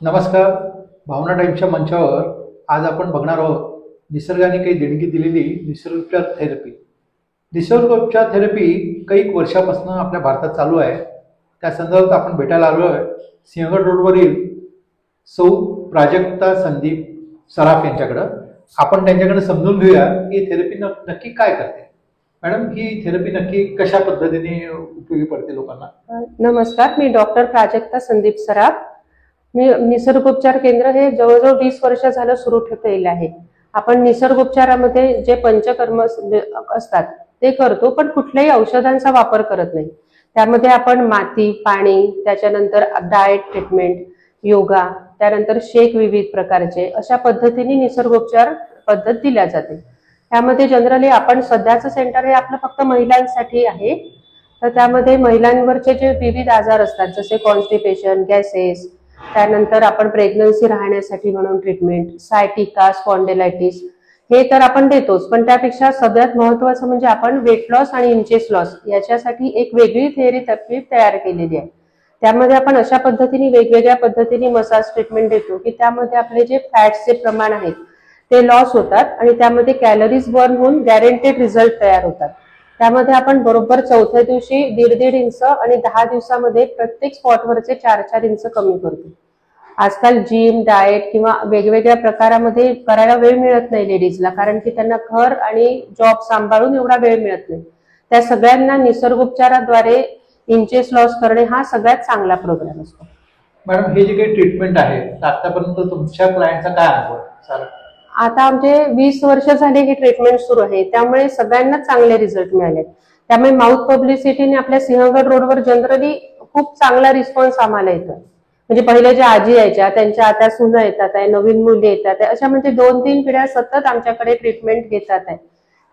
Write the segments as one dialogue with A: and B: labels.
A: नमस्कार. भावना टाईमच्या मंचावर आज आपण बघणार आहोत निसर्गाने काही देणगी दिलेली निसर्गोपचार थेरपी. निसर्गोपचार थेरपी काही वर्षापासून आपल्या भारतात चालू आहे. त्या संदर्भात आपण भेटायला आलो आहे सिंहगड रोडवरील सौ प्राजक्ता संदीप सराफ यांच्याकडं. आपण त्यांच्याकडे समजून घेऊया की थेरपी नक्की काय करते. मॅडम, ही थेरपी नक्की कशा पद्धतीने उपयोगी पडते लोकांना?
B: नमस्कार, मी डॉक्टर प्राजक्ता संदीप सराफ. मी निसर्गोपचार केंद्र हे जवळजवळ 20 वर्ष झालं सुरू ठेवलेलं आहे. आपण निसर्गोपचारामध्ये जे पंचकर्म असतात ते करतो, पण कुठल्याही औषधांचा वापर करत नाही. त्यामध्ये आपण माती, पाणी, त्याच्यानंतर डाएट ट्रीटमेंट, योगा, त्यानंतर शेक विविध प्रकारचे अशा पद्धतीने निसर्गोपचार पद्धत दिल्या जाते. त्यामध्ये जनरली आपण सध्याचं सेंटर हे आपलं फक्त महिलांसाठी आहे. तर त्यामध्ये महिलांवरचे जे विविध आजार असतात जसे कॉन्स्टिपेशन, गॅसेस, त्यानंतर आपण प्रेग्नन्सी राहण्यासाठी म्हणून ट्रीटमेंट, सायटिका, स्पॉन्डिलायटिस हे तर आपण देतोच, पण त्यापेक्षा सगळ्यात महत्त्वाचं म्हणजे आपण वेट लॉस आणि इंचेस लॉस याच्यासाठी एक वेगळी थेरपी तयार केलेली आहे. त्यामध्ये आपण अशा पद्धतीने वेगवेगळ्या पद्धतीने मसाज ट्रीटमेंट देतो की त्यामध्ये आपले जे फॅट्सचे प्रमाण आहेत ते लॉस होतात आणि त्यामध्ये कॅलरीज बर्न होऊन गॅरंटेड रिझल्ट तयार होतात. त्यामध्ये आपण बरोबर चौथ्या दिवशी 1.5 इंच आणि 10 दिवसामध्ये प्रत्येक स्पॉटवरचे 4-4 इंच कमी करतो. आजकाल जिम, डाएट किंवा वेगवेगळ्या प्रकारामध्ये करायला वेळ मिळत नाही लेडीजला, कारण की त्यांना घर आणि जॉब सांभाळून एवढा वेळ मिळत नाही. त्या सगळ्यांना निसर्गोपचाराद्वारे इंचेस लॉस करणे हा सगळ्यात चांगला प्रोग्राम असतो.
A: मॅडम, हे जे काही ट्रीटमेंट आहे आतापर्यंत तुमच्या क्लायंटचा काय अनुभव आहे?
B: आता आमचे 20 वर्ष झाले ही ट्रीटमेंट सुरू आहे, त्यामुळे सगळ्यांना चांगले रिझल्ट मिळाले. त्यामुळे माउथ पब्लिसिटीने आपल्या सिंहगड रोडवर जनरली खूप चांगला रिस्पॉन्स आम्हाला येतो. म्हणजे पहिले ज्या आजी यायच्या त्यांच्या आता सुना येतात आहे, नवीन मुली येतात आहे, अशा म्हणजे 2-3 पिढ्या सतत आमच्याकडे ट्रीटमेंट घेतात आहे.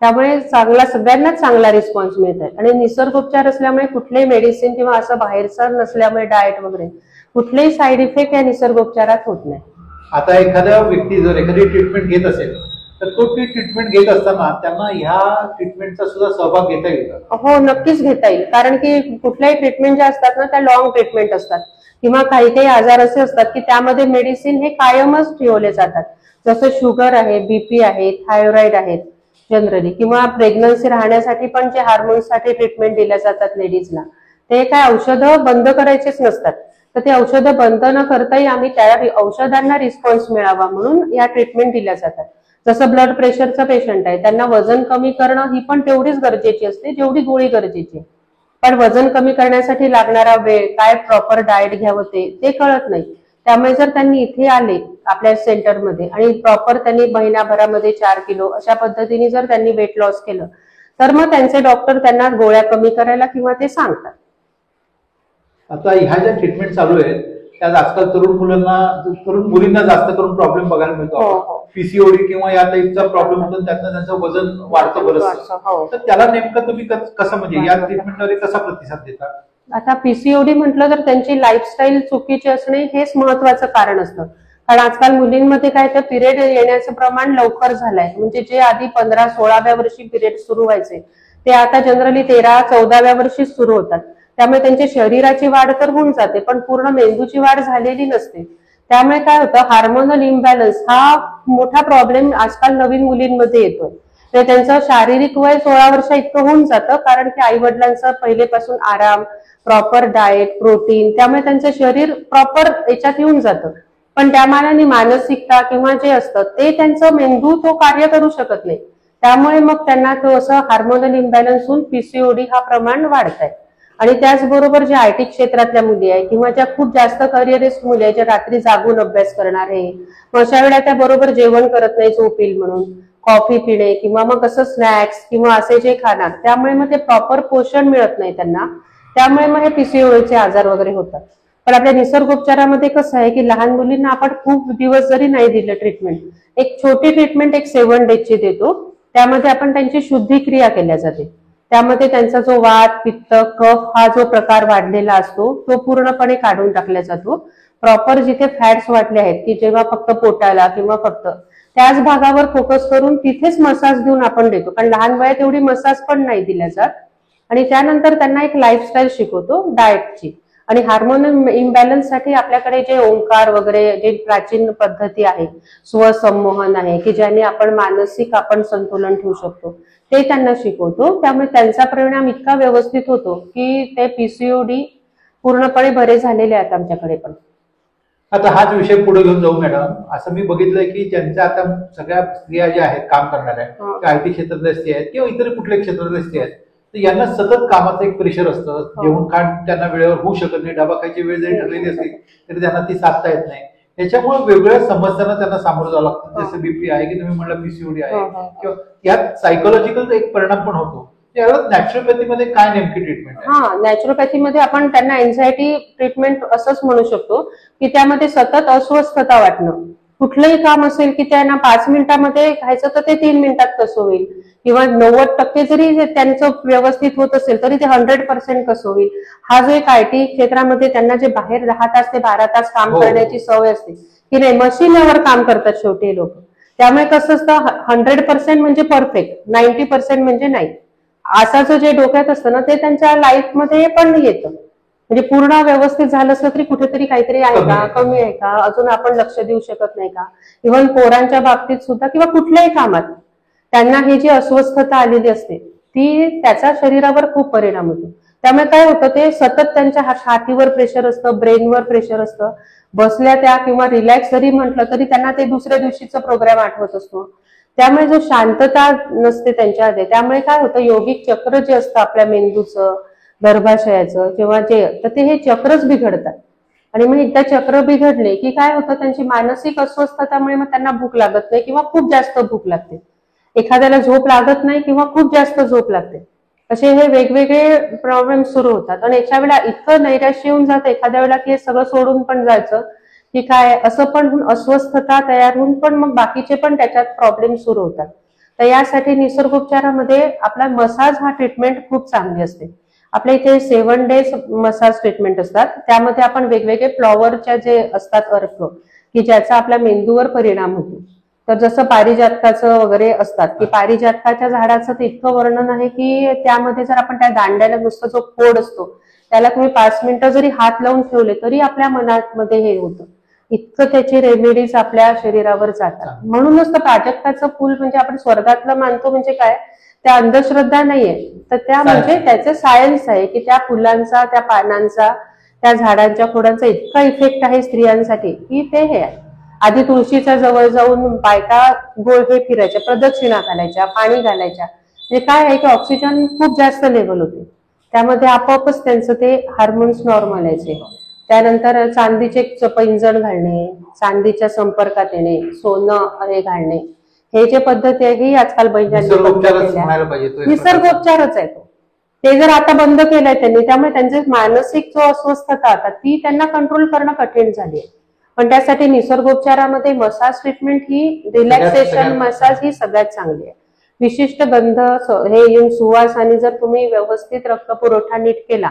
B: त्यामुळे सगळ्यांनाच चांगला रिस्पॉन्स मिळत आहे. आणि निसर्गोपचार असल्यामुळे कुठलेही मेडिसिन किंवा असं बाहेरचं नसल्यामुळे डाएट वगैरे कुठलेही साईड इफेक्ट या निसर्गोपचारात होत नाही.
A: आता एखाद्या व्यक्ती जर एखादी ट्रीटमेंट घेत असेल तर तो ती ट्रीटमेंट घेत असताना त्यांना ह्या ट्रीटमेंटचा सुद्धा सहभाग घेता येईल?
B: हो, नक्कीच घेता येईल. कारण की कुठल्याही ट्रीटमेंट ज्या असतात ना त्या लॉंग ट्रीटमेंट असतात किंवा काही आजार असे असतात की त्यामध्ये मेडिसिन हे कायमच ठेवले जातात. जसं शुगर आहे, बीपी आहे, थायरॉइड आहेत जनरली, किंवा प्रेग्नन्सी राहण्यासाठी पण जे हार्मोन्ससाठी ट्रीटमेंट दिल्या जातात लेडीजला, ते काय औषधं बंद करायचेच नसतात. तर ते औषधं बंद न करताही आम्ही त्या औषधांना रिस्पॉन्स मिळावा म्हणून या ट्रीटमेंट दिल्या जातात. जसं ब्लड प्रेशरचं पेशंट आहे, त्यांना वजन कमी करणं ही पण तेवढीच गरजेची असते जेवढी गोळी गरजेची आहे. पण वजन कमी करण्यासाठी लागणारा वेळ, काय प्रॉपर डाएट घ्यावं ते कळत नाही. त्यामुळे जर त्यांनी इथे आले आपल्या सेंटरमध्ये आणि प्रॉपर त्यांनी महिनाभरामध्ये 4 किलो अशा पद्धतीने जर त्यांनी वेट लॉस केलं तर मग त्यांचे डॉक्टर त्यांना गोळ्या कमी करायला किंवा ते सांगतात.
A: आता ह्या ज्या ट्रीटमेंट चालू आहेत त्यात आजकाल तरुण मुलींना जास्त करून प्रॉब्लेम बघायला मिळतो. पीसीओडी किंवा या टाईपचा प्रॉब्लेम होतो, त्यातनं त्यांचं वजन वाढतं बरंच. तर त्याला नेमकं तुम्ही कसं म्हणजे या ट्रीटमेंटद्वारे कसा प्रतिसाद देता?
B: आता पीसीओडी म्हटलं तर त्यांची लाईफस्टाईल चुकीची असणे हेच महत्वाचं कारण असतं. कारण आजकाल मुलींमध्ये काय तर पिरियड येण्याचं प्रमाण लवकर झालंय. म्हणजे जे आधी 15-16व्या वर्षी पिरियड सुरू व्हायचे ते आता जनरली 13-14व्या वर्षी सुरू होतात. त्यामुळे त्यांच्या शरीराची वाढ तर होऊन जाते पण पूर्ण मेंदूची वाढ झालेली नसते. त्यामुळे काय होतं, हार्मोनल इम्बॅलन्स हा मोठा प्रॉब्लेम आजकाल नवीन मुलींमध्ये येतोय. तर त्यांचं शारीरिक वय 16 वर्ष इतकं होऊन जातं, कारण की आई वडिलांचा पहिलेपासून आराम, प्रॉपर डाएट, प्रोटीन, त्यामुळे त्यांचं शरीर प्रॉपर याच्यात येऊन जातं. पण त्या मानाने मानसिकता किंवा जे असतं ते त्यांचं मेंदू तो कार्य करू शकत नाही. त्यामुळे मग त्यांना तो असं हार्मोनल इम्बॅलन्स होऊन पीसीओडी हा प्रमाण वाढत आहे. आणि त्याचबरोबर जे आयटी क्षेत्रातल्या मुली आहे किंवा ज्या खूप जास्त करिअरिस्ट मुली आहे, ज्या रात्री जागून अभ्यास करणार आहे, मग अशा वेळेला त्या बरोबर जेवण करत नाही झोप येईल म्हणून, कॉफी पिणे किंवा मग असं स्नॅक्स किंवा असे जे खाणार, त्यामुळे मग ते प्रॉपर पोषण मिळत नाही त्यांना. त्यामुळे मग हे पीसीओडीचे आजार वगैरे होतात. पण आपल्या निसर्गोपचारामध्ये कसं आहे की लहान मुलींना आपण खूप दिवस जरी नाही दिलं ट्रीटमेंट, एक छोटी ट्रीटमेंट एक 7 डेजची देतो. त्यामध्ये आपण त्यांची शुद्धिक्रिया केल्या जाते. त्यामध्ये त्यांचा जो वात, पित्त, कफ हा जो प्रकार वाढलेला असतो तो पूर्णपणे काढून टाकला जातो. प्रॉपर जिथे फॅट्स वाढले आहेत की जेव्हा फक्त पोटाला किंवा फक्त त्याच भागावर फोकस करून तिथेच मसाज देऊन आपण देतो. कारण लहान वयात एवढी मसाज पण नाही दिल्या जात. आणि त्यानंतर त्यांना एक लाईफस्टाईल शिकवतो डाएटची. आणि हार्मोन इम्बॅलन्ससाठी आपल्याकडे जे ओंकार वगैरे जे प्राचीन पद्धती आहे, स्वसंमोहन आहे की ज्याने आपण मानसिक संतुलन ठेवू शकतो, ते त्यांना शिकवतो. त्यामुळे त्यांचा परिणाम इतका व्यवस्थित होतो की ते पीसीओडी पूर्णपणे बरे झालेले आहेत आमच्याकडे पण.
A: आता हाच विषय पुढे घेऊन जाऊ मॅडम. असं मी बघितलंय की ज्यांच्या आता सगळ्या स्त्रिया ज्या आहेत काम करणाऱ्या, त्या आयटी क्षेत्रातल्या स्त्रिया आहेत किंवा इतर कुठल्या क्षेत्रातल्या स्त्रिया आहेत, तर यांना सतत कामाचं एक प्रेशर असतं. जेवण खाण त्यांना वेळेवर होऊ शकत नाही, डबा खायची वेळ जरी ठरलेली असली तरी त्यांना ती साधता येत नाही. त्याच्यामुळे वेगवेगळ्या समस्यांना त्यांना सामोरं जावं लागतं. जसं बीपी आहे की तुम्ही म्हणलं पीसीओडी आहे, किंवा यात सायकोलॉजिकल एक परिणाम पण होतो. त्यावेळेस नॅचरोपॅथीमध्ये काय नेमकी ट्रीटमेंट आहे?
B: हा, नॅचरोपॅथीमध्ये आपण त्यांना एन्झायटी ट्रीटमेंट असंच म्हणू शकतो की त्यामध्ये सतत अस्वस्थता वाटणं, कुठलंही काम असेल की त्यांना 5 मिनिटांमध्ये घ्यायचं तर ते 3 मिनिटात कसं होईल, किंवा 90% जरी त्यांचं व्यवस्थित होत असेल तरी ते 100% कसं होईल. हा जो एक आयटी क्षेत्रामध्ये त्यांना जे बाहेर 10 तास ते 12 तास काम करण्याची सवय असते की नाही, मशीनवर काम करतात शेवटी लोक. त्यामुळे कसं असतं, 100% म्हणजे परफेक्ट, 90% म्हणजे नाही, असाचं जे डोक्यात असतं ना ते त्यांच्या लाईफमध्ये पण येतं. म्हणजे पूर्ण व्यवस्थित झालं असलं तरी कुठेतरी काहीतरी आहे का, कमी आहे का, अजून आपण लक्ष देऊ शकत नाही का. इव्हन पोरांच्या बाबतीत सुद्धा किंवा कुठल्याही कामात त्यांना ही जी अस्वस्थता आलेली असते ती त्याचा शरीरावर खूप परिणाम होतो. त्यामुळे काय होतं, ते सतत त्यांच्या छातीवर प्रेशर असतं, ब्रेनवर प्रेशर असतं. बसल्या त्या किंवा रिलॅक्स जरी म्हटलं तरी त्यांना ते दुसऱ्या दिवशीचा प्रोग्राम आठवत असतो. त्यामुळे जो शांतता नसते त्यांच्यामध्ये, त्यामुळे काय होतं, योगिक चक्र जे असतं आपल्या मेंदूचं, गर्भाशयाचं किंवा जे, तर ते हे चक्रच बिघडतात. आणि मग एकदा चक्र बिघडले की काय होतं, त्यांची मानसिक अस्वस्थतामुळे मग त्यांना भूक लागत नाही किंवा खूप जास्त भूक लागते. एखाद्याला झोप लागत नाही किंवा खूप जास्त झोप लागते. असे हे वेगवेगळे प्रॉब्लेम सुरू होतात. आणि एका वेळेला इतकं नैराश्य येऊन जातं एखाद्या वेळेला की हे सगळं सोडून पण जायचं की काय, असं पण अस्वस्थता तयार होऊन पण मग बाकीचे पण त्याच्यात प्रॉब्लेम सुरू होतात. तर यासाठी निसर्गोपचारामध्ये आपला मसाज हा ट्रीटमेंट खूप चांगली असते. आपल्या इथे 7 days मसाज ट्रीटमेंट असतात. त्यामध्ये आपण वेगवेगळे फ्लॉवरच्या जे असतात अर्क की ज्याचा आपल्या मेंदूवर परिणाम होतो. तर जसं पारिजातकाचं वगैरे असतात की पारिजातकाच्या झाडाचं तर इतकं वर्णन आहे की त्यामध्ये जर आपण त्या दांड्याला नुसतं जो खोड असतो त्याला तुम्ही 5 मिनिटं जरी हात लावून ठेवले तरी आपल्या मनामध्ये हे होतं. इतकं त्याची रेमेडीज आपल्या शरीरावर जातात. म्हणूनच तर प्राजक्ताचं फुल म्हणजे आपण स्वर्गातलं मानतो म्हणजे काय, त्या अंधश्रद्धा नाहीये, तर त्या म्हणजे त्याचं सायन्स आहे की त्या फुलांचा, त्या पानांचा, त्या झाडांच्या खोडांचा इतका इफेक्ट आहे स्त्रियांसाठी की ते हे आहे. आधी तुळशीच्या जवळ जाऊन बायका गोल हे फिरायच्या, प्रदक्षिणा घालायच्या, पाणी घालायच्या. म्हणजे काय आहे की ऑक्सिजन खूप जास्त लेवल होते, त्यामध्ये आपोआपच त्यांचं ते हार्मोन्स नॉर्मल यायचे. त्यानंतर चांदीचे पैंजण घालणे, चांदीच्या संपर्कात येणे, सोनं हे घालणे, हे जे पद्धती आहे ही आजकाल निसर्गोपचारच आहे तो. ते जर आता बंद केलंय त्यांनी, त्यामुळे त्यांचे मानसिक जो अस्वस्थता आता ती त्यांना कंट्रोल करणं कठीण झाली आहे. पण त्यासाठी निसर्गोपचारामध्ये मसाज ट्रीटमेंट ही, रिलॅक्सेशन मसाज ही सगळ्यात चांगली आहे. विशिष्ट गंध हे येऊन सुवास, आणि जर तुम्ही व्यवस्थित रक्तपुरवठा नीट केला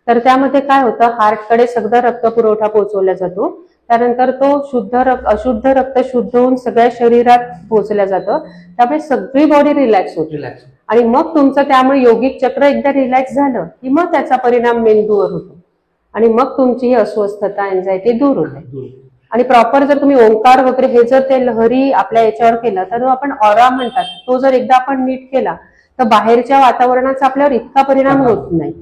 B: तर त्यामध्ये काय होतं, हार्टकडे सगळा रक्तपुरवठा पोहोचवला जातो. त्यानंतर तो शुद्ध रक्त, अशुद्ध रक्त शुद्ध होऊन सगळ्या शरीरात पोहोचलं जातं. त्यामुळे सगळी बॉडी रिलॅक्स होते. आणि मग तुमचं त्यामुळे योगिक चक्र एकदा रिलॅक्स झालं की मग त्याचा परिणाम मेंदूवर होतो आणि मग तुमची ही अस्वस्थता, एन्झायटी दूर होते. आणि प्रॉपर जर तुम्ही ओंकार वगैरे हे जर ते लहरी आपल्या याच्यावर केलं तर आपण ऑरा म्हणतात, तो जर एकदा आपण नीट केला तर बाहेरच्या वातावरणाचा आपल्यावर इतका परिणाम होत नाही.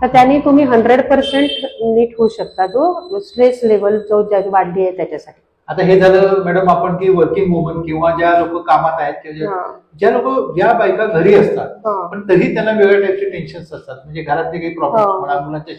B: तर त्यांनी तुम्ही 100% नीट होऊ शकता, जो स्ट्रेस लेवल जो वाढली आहे त्याच्यासाठी.
A: आता हे झालं मॅडम आपण की वर्किंग वुमन किंवा ज्या लोक कामात आहेत किंवा ज्या लोक, ज्या बायका घरी असतात पण तरी त्यांना वेगळ्या टाईपचे टेन्शन्स असतात. म्हणजे घरातले काही प्रॉब्लेम म्हणा, मुलांच्या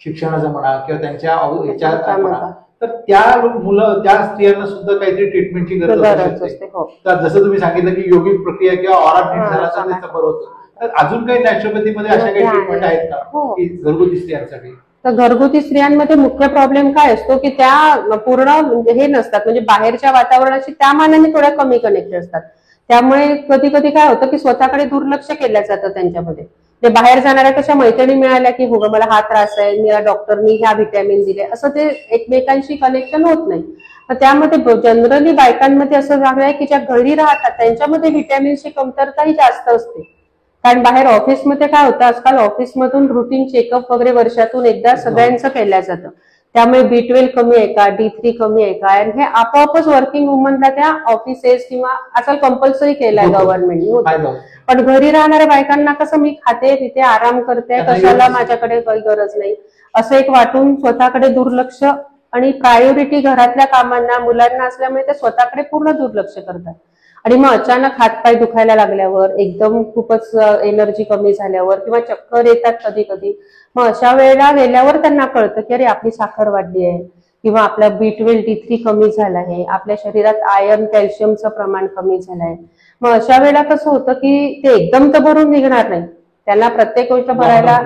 A: शिक्षणाचा म्हणा किंवा त्यांच्या ह्याच्या म्हणा, तर त्या मुलं, त्या स्त्रियांना सुद्धा काहीतरी ट्रीटमेंटची गरज असते. तर जसं तुम्ही सांगितलं की योगिक प्रक्रिया किंवा ऑरा नीट झाला तर त्याचं बरं होतं. तर अजून काही नॅचरोपॅथीमध्ये अशा काही ट्रीटमेंट आहेत का की घरगुती स्त्रियांसाठी?
B: तर घरगुती स्त्रियांमध्ये मुख्य प्रॉब्लेम काय असतो की त्या पूर्ण हे नसतात, म्हणजे बाहेरच्या वातावरणाशी त्या मानाने थोड्या कमी कनेक्टेड असतात. त्यामुळे कधी कधी काय होतं की स्वतःकडे दुर्लक्ष केलं जातं त्यांच्यामध्ये. ते बाहेर जाणाऱ्या कशा मैत्रिणी मिळाल्या की हो मला हा त्रास आहे, मला डॉक्टरनी ह्या व्हिटॅमिन दिले, असं ते एकमेकांशी कनेक्शन होत नाही. तर त्यामध्ये जनरली बायकांमध्ये असं झालं आहे की ज्या घरी राहतात त्यांच्यामध्ये व्हिटॅमिनची कमतरताही जास्त असते. कारण बाहेर ऑफिसमध्ये काय होतं, आजकाल ऑफिसमधून रुटीन चेकअप वगैरे वर्षातून एकदा सगळ्यांचं केलं जातं. त्यामुळे B12 कमी आहे का, D3 कमी आहे का, आणि हे आपोआपच वर्किंग वुमनला त्या ऑफिसेस किंवा आजकाल कंपल्सरी केलंय गव्हर्नमेंटने. पण घरी राहणाऱ्या बायकांना कसं, मी खाते तिथे आराम करते, कशाला माझ्याकडे काही गरज नाही असं एक वाटून स्वतःकडे दुर्लक्ष, आणि प्रायोरिटी घरातल्या कामांना मुलांना असल्यामुळे ते स्वतःकडे पूर्ण दुर्लक्ष करतात. आणि मग अचानक हातपाय दुखायला लागल्यावर, एकदम खूपच एनर्जी कमी झाल्यावर किंवा चक्कर येतात कधी कधी, मग अशा वेळेला गेल्यावर त्यांना कळतं की अरे आपली साखर वाढली आहे, किंवा आपला B12 D3 कमी झाला आहे, आपल्या शरीरात आयर्न कॅल्शियमचं प्रमाण कमी झालं आहे. मग अशा वेळेला कसं होतं की ते एकदम तर भरून निघणार नाही, त्याला प्रत्येक गोष्ट भरायला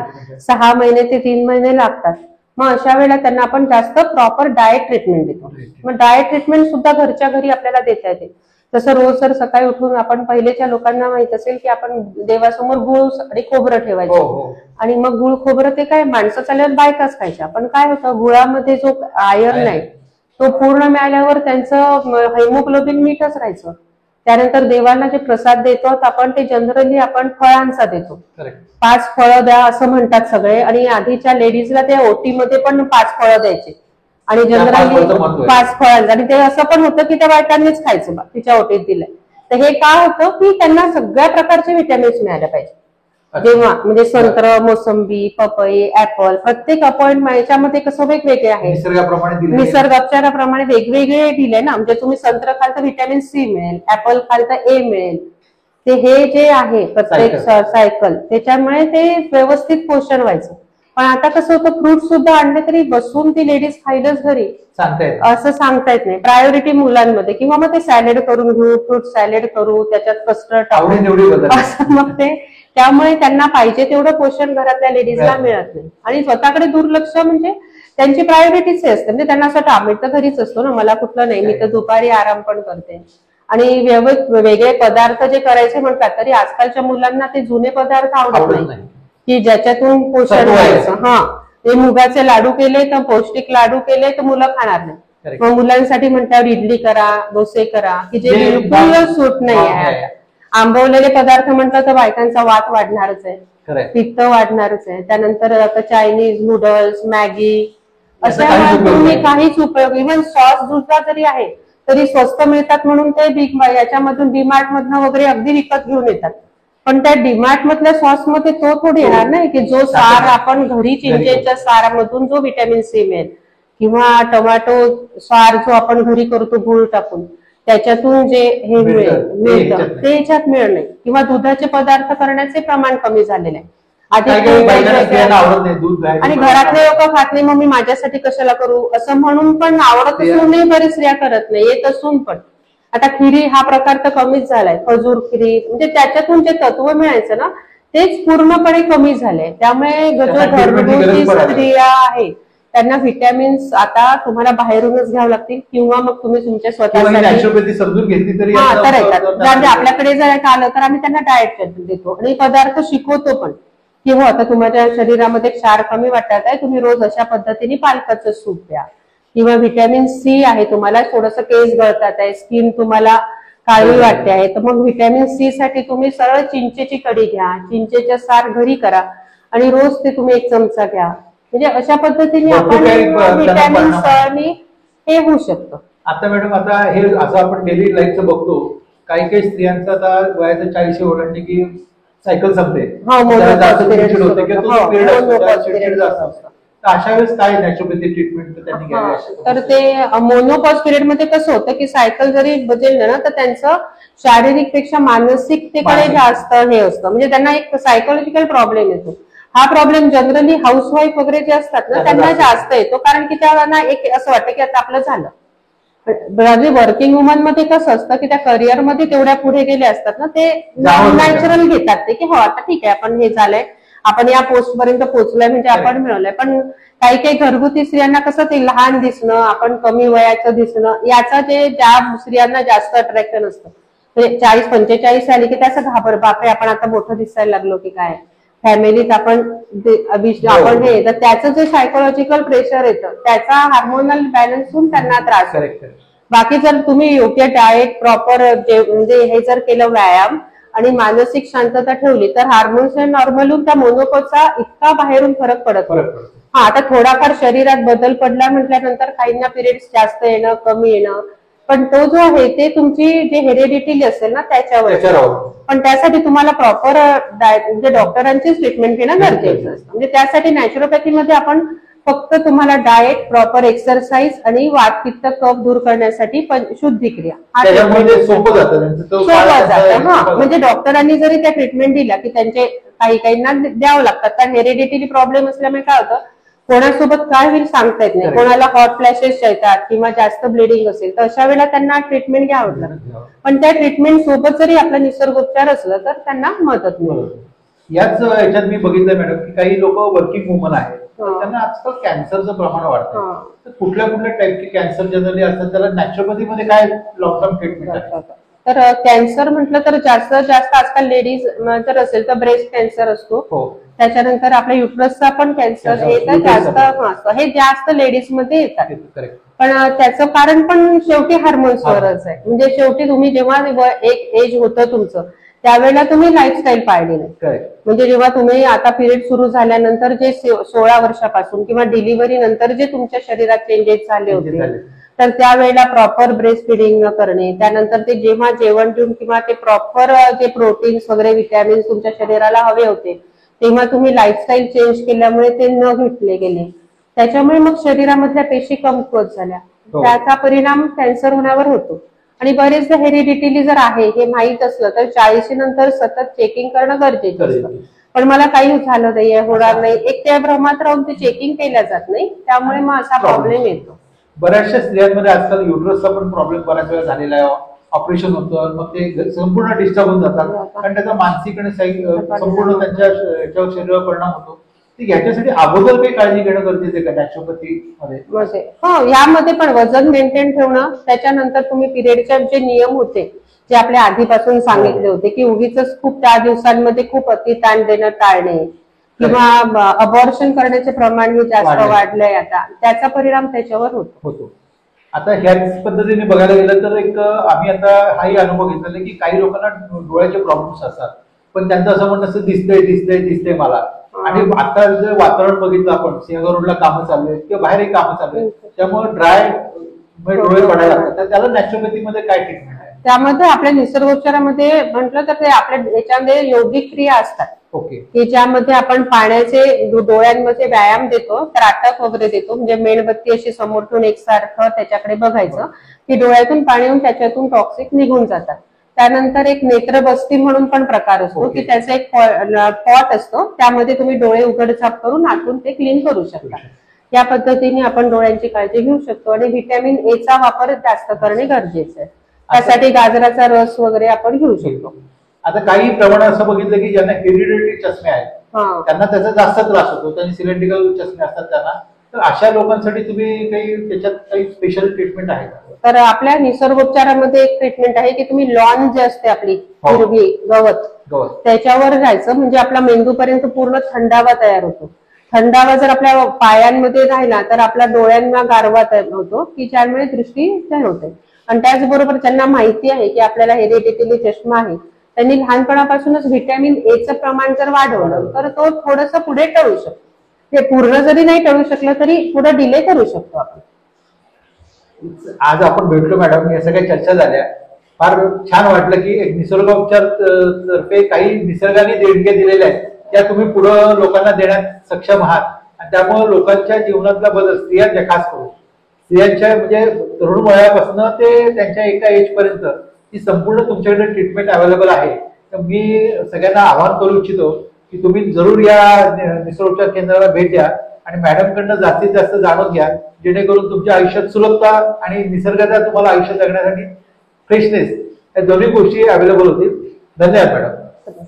B: 6 महिने ते 3 महिने लागतात. मग अशा वेळेला त्यांना आपण जास्त प्रॉपर डाएट ट्रीटमेंट देतो. मग डाएट ट्रीटमेंट सुद्धा घरच्या घरी आपल्याला देता येते. तसं रोज जर सकाळी उठून, आपण पहिलेच्या लोकांना माहित असेल की आपण देवासमोर गुळ आणि खोबरं ठेवायचं, आणि मग गुळ खोबरं ते काय माणसं चालल्यावर बायकाच खायच्या. पण काय होतं, गुळामध्ये जो आयर्न आहे तो पूर्ण मिळाल्यावर त्यांचं हेमोग्लोबिन नीटच राहायचं. त्यानंतर देवाला जे प्रसाद देतो आपण, ते जनरली आपण फळांचा देतो. 5 फळं द्या असं म्हणतात सगळे, आणि आधीच्या लेडीजला त्या ओटीमध्ये पण 5 फळं द्यायचे, आणि जनरली 5 फळांचं, आणि ते असं पण होतं की त्या बायकांनीच खायचं तिच्या ओटीत दिलंय. तर हे काय होतं की त्यांना सगळ्या प्रकारचे व्हिटॅमिन्स मिळाले पाहिजे. जेव्हा म्हणजे संत्र, मोसंबी, पपई, ऍपल, प्रत्येक अपॉइंटमेंट याच्यामध्ये कसं वेगवेगळे आहे, निसर्गोपचाराप्रमाणे वेगवेगळे दिले ना. म्हणजे तुम्ही संत्र खाल तर व्हिटॅमिन C मिळेल, ऍपल खाल तर A मिळेल. ते हे जे आहे प्रत्येक सायकल, त्याच्यामुळे ते व्यवस्थित पोषण व्हायचं. पण आता कसं होतं, फ्रूट सुद्धा आणले तरी बसून ती लेडीज खाईलच घरी असं सांगता येत नाही. प्रायोरिटी मुलांमध्ये, किंवा मग ते सॅलेड करून घेऊ, फ्रूट सॅलेड करू, त्याच्यात कस्टर्ड टाकून असं, मग ते त्यामुळे त्यांना पाहिजे तेवढं पोषण घरातल्या लेडीजला मिळत नाही. आणि स्वतःकडे दुर्लक्ष म्हणजे त्यांची प्रायोरिटीच हे असते. म्हणजे त्यांना असं वाटतं आम्ही तर घरीच असतो ना, मला कुठलं नाही, मी तर दुपारी आराम पण करते. आणि वेगळे पदार्थ जे करायचे म्हणतात, तरी आजकालच्या मुलांना ते जुने पदार्थ आवडत नाही की ज्याच्यातून पोषण व्हायचं. ते मुगाचे लाडू केले तर, पौष्टिक लाडू केले तर मुलं खाणार नाही. मग मुलांसाठी म्हणल्यावर इडली करा, डोसे करा, की जे बिलकुल सूट नाही आहे. आंबवलेले पदार्थ म्हटलं तर बायकांचा वात वाढणारच आहे, पित्त वाढणारच आहे. त्यानंतर आता चायनीज, नूडल्स, मॅगी, अशा काहीच उपयोग. इव्हन सॉस सुद्धा जरी आहे तरी स्वस्त मिळतात म्हणून ते याच्यामधून डीमार्ट मधनं वगैरे अगदी विकत घेऊन येतात. पण त्या डीमार्ट मधल्या सॉस मध्ये तो थोडी येणार नाही की जो सार आपण घरी चिंचेच्या सारामधून जो व्हिटॅमिन C मिळेल, किंवा टोमॅटो सार जो आपण घरी करतो गूळ टाकून, त्याच्यातून जे हे मिळतं ते याच्यात मिळत नाही. किंवा दुधाचे पदार्थ करण्याचे प्रमाण कमी झालेले आहे. आणि घरातले लोक खात नाही, मग मी माझ्यासाठी कशाला करू असं म्हणून पण आवडत असूनही बरेच स्त्रिया करत नाही, येत असून पण. आता खिरी हा प्रकार तर कमीच झालाय, खजूर खिरी, म्हणजे त्याच्यातून जे तत्व मिळायचं ना तेच पूर्णपणे कमी झालंय. त्यामुळे जो घरगुती स्त्रिया आहे त्यांना व्हिटॅमिन्स आता तुम्हाला बाहेरूनच घ्यावं लागतील, किंवा मग तुम्ही तुमच्या स्वतःसाठी
A: समजून घेतली तरी
B: आपल्याकडे जर आलं तर आम्ही त्यांना डाएट देतो आणि पदार्थ शिकवतो पण, की हो आता तुमच्या शरीरामध्ये क्षार कमी वाटत आहे, तुम्ही रोज अशा पद्धतीने पालकाचं सूप द्या. किंवा व्हिटॅमिन C आहे, तुम्हाला थोडंसं केस गळतात आहे, स्किन तुम्हाला काळी वाटते आहे, तर मग व्हिटॅमिन C साठी तुम्ही सरळ चिंचेची कढी घ्या, चिंचेच्या सार घरी करा आणि रोज ते तुम्ही 1 चमचा घ्या. म्हणजे अशा पद्धतीने आपण व्हिटॅमिन C हे होऊ शकतं.
A: आता मॅडम, आता हे असं आपण डेली लाईफचं बघतो, काही स्त्रियांचं आता वयाचं 40 ओलांडली की सायकल संपते, अशा वेळेस काय नॅचरोपॅथी ट्रीटमेंट त्यांनी घ्यावी?
B: तर ते मोनोपॉज पिरियड मध्ये कसं होतं की सायकल जरी बदललं ना तर त्यांचं शारीरिक पेक्षा मानसिकतेकडे जास्त हे असतं, म्हणजे त्यांना एक सायकोलॉजिकल प्रॉब्लेम येतो. हा प्रॉब्लेम जनरली हाऊसवाईफ वगैरे जे असतात ना त्यांना जास्त येतो, कारण की त्यांना एक असं वाटतं की आता आपलं झालं. वर्किंग वुमन मध्ये कसं असतं की त्या करिअरमध्ये तेवढ्या पुढे गेले असतात ना, ते नॅचरल घेतात ते की हो आता ठीक आहे आपण हे झालंय, आपण या पोस्ट पर्यंत पोहोचलोय म्हणजे आपण मिळवलंय. पण काही काही घरगुती स्त्रियांना कसं ते लहान दिसणं, आपण कमी वयाचं दिसणं, याचं जे ज्या स्त्रियांना जास्त अट्रॅक्शन असतं, म्हणजे 40-45 आली की त्याचं घाबर, बापरे आपण आता मोठं दिसायला लागलो की काय, फॅमिलीत आपण हे, तर त्याचं जे सायकोलॉजिकल प्रेशर येतं त्याचा हार्मोनल बॅलन्स होऊन त्यांना त्रास होतो. बाकी जर तुम्ही योग्य डाएट प्रॉपर म्हणजे हे जर केलं, व्यायाम आणि मानसिक शांतता ठेवली तर हार्मोन्स नॉर्मल होऊन त्या मोनोपॉजचा इतका बाहेरून फरक पडत नाही. हा, आता थोडाफार शरीरात बदल पडला म्हटल्यानंतर काहींना पिरियड्स जास्त येणं कमी येणं, पण तो जो आहे ते तुमची जे हेरिडिटी असेल ना त्याच्यावर. पण त्यासाठी तुम्हाला प्रॉपर म्हणजे डॉक्टरांचीच ट्रीटमेंट घेणं गरजेचं असतं. म्हणजे त्यासाठी नॅचरोपॅथीमध्ये आपण फक्त तुम्हाला डाएट, प्रॉपर एक्सरसाइज आणि वात पित्त कफ दूर करण्यासाठी शुद्धिक्रिया
A: सोपं जातं.
B: हा, म्हणजे डॉक्टरांनी जरी त्या ट्रीटमेंट दिल्या की त्यांचे काहींना द्यावं लागतात, कारण हेरिडिटी प्रॉब्लेम असल्यामुळे काय होतं कोणासोबत काय होईल सांगता येत नाही. कोणाला हॉट फ्लॅशेस येतात किंवा जास्त ब्लिडिंग असेल तर अशा वेळेला त्यांना ट्रीटमेंट घ्यावं लागतं. पण त्या ट्रीटमेंट सोबत जरी आपला निसर्गोपचार असलं तर त्यांना मदत मिळेल.
A: याच याच्यात मी बघितलं मॅडम की काही लोक वर्किंग वुमन आहेत, त्यांना आजकाल कॅन्सरचं प्रमाण वाढतं. तर कुठल्या कुठल्या टाईपचे कॅन्सर जनरली असतात, त्याला नॅचरोपॅथीमध्ये काय लॉंग टर्म ट्रीटमेंट आहे?
B: तर कॅन्सर म्हटलं तर जास्तीत जास्त आजकाल लेडीज जर असेल तर ब्रेस्ट कॅन्सर असतो. त्याच्यानंतर आपल्या युट्रसचा पण कॅन्सर हे तर जास्त हे जास्त लेडीज मध्ये येतात. पण त्याचं कारण पण शेवटी हार्मोन्सवरच आहे. म्हणजे शेवटी तुम्ही जेव्हा एक एज होतं तुमचं त्यावेळेला तुम्ही लाईफस्टाईल पाळली नाही. म्हणजे जेव्हा तुम्ही आता पिरियड सुरू झाल्यानंतर जे 16 वर्षापासून किंवा डिलिव्हरी नंतर जे तुमच्या शरीरात चेंजेस झाले होते तर त्यावेळेला प्रॉपर ब्रेस्ट फिडिंग करणे, त्यानंतर ते जेव्हा जेवण घेऊन किंवा ते प्रॉपर जे प्रोटीन्स वगैरे विटॅमिन्स तुमच्या शरीराला हवे होते तेव्हा तुम्ही लाईफस्टाईल चेंज केल्यामुळे ते न घेतले गेले. त्याच्यामुळे मग शरीरामधल्या पेशी कमकुवत झाल्या. त्याचा परिणाम कॅन्सर होण्यावर होतो. आणि बरेचदा हेरिडिटीली जर आहे हे माहीत असलं तर 40 नंतर सतत चेकिंग करणं गरजेचं असतं. पण मला काही झालं नाहीये, होणार नाही, एक त्या भ्रमात राहून ते चेकिंग केल्या जात नाही, त्यामुळे मग असा प्रॉब्लेम येतो.
A: बऱ्याचशा स्त्रियांमध्ये आजकाल युट्रसचा पण प्रॉब्लेम बऱ्याच वेळा झालेला आहे. ऑपरेशन होतं, मग ते संपूर्ण डिस्टर्ब होऊन जातात, कारण त्याचा मानसिक आणि संपूर्ण त्यांच्या शरीरावर परिणाम होतो. ह्याच्यासाठी अगोदर काही काळजी घेणं गरजेचं आहे का नॅचरोपॅथी मध्ये?
B: हो, यामध्ये पण वजन मेंटेन ठेवणं, त्याच्यानंतर तुम्ही पिरियडचे जे नियम होते जे आपल्या आधीपासून सांगितले होते की उगीच खूप त्या दिवसांमध्ये खूप अति ताण देणं टाळणे किंवा अबॉर्शन करण्याचे प्रमाण हे जास्त वाढलंय आता, त्याचा परिणाम त्याच्यावर होतो.
A: आता ह्याच पद्धतीने बघायला गेलं तर एक आम्ही आता हाही अनुभव घेतलेला की काही लोकांना डोळ्याचे प्रॉब्लेम्स असतात, पण त्यांचं असं म्हणणं असं दिसतंय मला. आणि आता जर वातावरण बघितलं आपण, सिंहगड रोडला कामं चालू आहेत किंवा बाहेरही कामं चालू आहेत, त्यामुळे ड्राय डोळे पडायला लागतात. तर त्याला नॅचरोपॅथीमध्ये काय ट्रीटमेंट आहे?
B: त्यामध्ये आपल्या निसर्गोपचारामध्ये म्हटलं तर ते आपल्या याच्यामध्ये योगिक क्रिया असतात की ज्यामध्ये आपण पाण्याचे डोळ्यांमध्ये व्यायाम देतो, त्राटक वगैरे देतो. म्हणजे मेणबत्ती अशी समोर ठेवून एकसारखं त्याच्याकडे बघायचं की डोळ्यातून पाणी येऊन त्याच्यातून टॉक्सिक निघून जातात. त्यानंतर एक नेत्रबस्ती म्हणून पण प्रकार असतो की त्याचा एक पॉट असतो, त्यामध्ये तुम्ही डोळे उघडझाप करून आतून ते क्लीन करू शकता. या पद्धतीने आपण डोळ्यांची काळजी घेऊ शकतो. आणि व्हिटॅमिन ए चा वापर जास्त करणे गरजेचं आहे. त्यासाठी गाजराचा रस वगैरे आपण घेऊ शकतो.
A: आता काही प्रमाणात असं बघितलं की ज्यांना हेरिडिटरी चष्मे आहेत त्यांना त्याचा जास्त त्रास होतो, त्यांनी सिलेंड्रिकल चष्मे असतात त्यांना, तर अशा लोकांसाठी तुम्ही त्याच्यात काही स्पेशल ट्रीटमेंट आहे का?
B: तर आपल्या निसर्गोपचारामध्ये एक ट्रीटमेंट आहे की तुम्ही लॉन जे असते आपली हिरवी गवत त्याच्यावर जायचं, म्हणजे आपला मेंदूपर्यंत पूर्ण थंडावा तयार होतो. थंडावा जर आपल्या पायांमध्ये राहिला तर आपल्या डोळ्यांना गारवा तयार होतो की ज्यामुळे दृष्टी तयार होते. आणि त्याचबरोबर ज्यांना माहिती आहे की आपल्याला हेरिडिटीली चष्मा आहे त्यांनी लहानपणापासूनच व्हिटॅमिन ए चं प्रमाण जर वाढवलं तर तो थोडंसं पुढे टळू शकतो. ते पूर्ण जरी नाही टळू शकलं तरी पुढे डिले करू शकतो आपण.
A: आज आपण भेटलो मॅडम, या सगळ्या चर्चा झाल्या, फार छान वाटलं की एक निसर्गोपचार तर्फे काही निसर्गाने देणग्या दिलेल्या आहेत त्या तुम्ही पुढे लोकांना देण्यात सक्षम आहात. आणि त्यामुळे लोकांच्या जीवनातला बदल, स्त्रियांच्या खास करून स्त्रियांच्या म्हणजे तरुण वयापासून ते त्यांच्या एका एज पर्यंत ती संपूर्ण तुमच्याकडे ट्रीटमेंट अवेलेबल आहे. तर मी सगळ्यांना आवाहन करू इच्छितो की तुम्ही जरूर या निसर्गोपचार केंद्राला भेट द्या आणि मॅडमकडनं जास्तीत जास्त जाणून घ्या, जेणेकरून तुमच्या आयुष्यात सुलभता आणि निसर्गाचा तुम्हाला आयुष्य जगण्यासाठी फ्रेशनेस या दोन्ही गोष्टी अवेलेबल होतील. धन्यवाद मॅडम.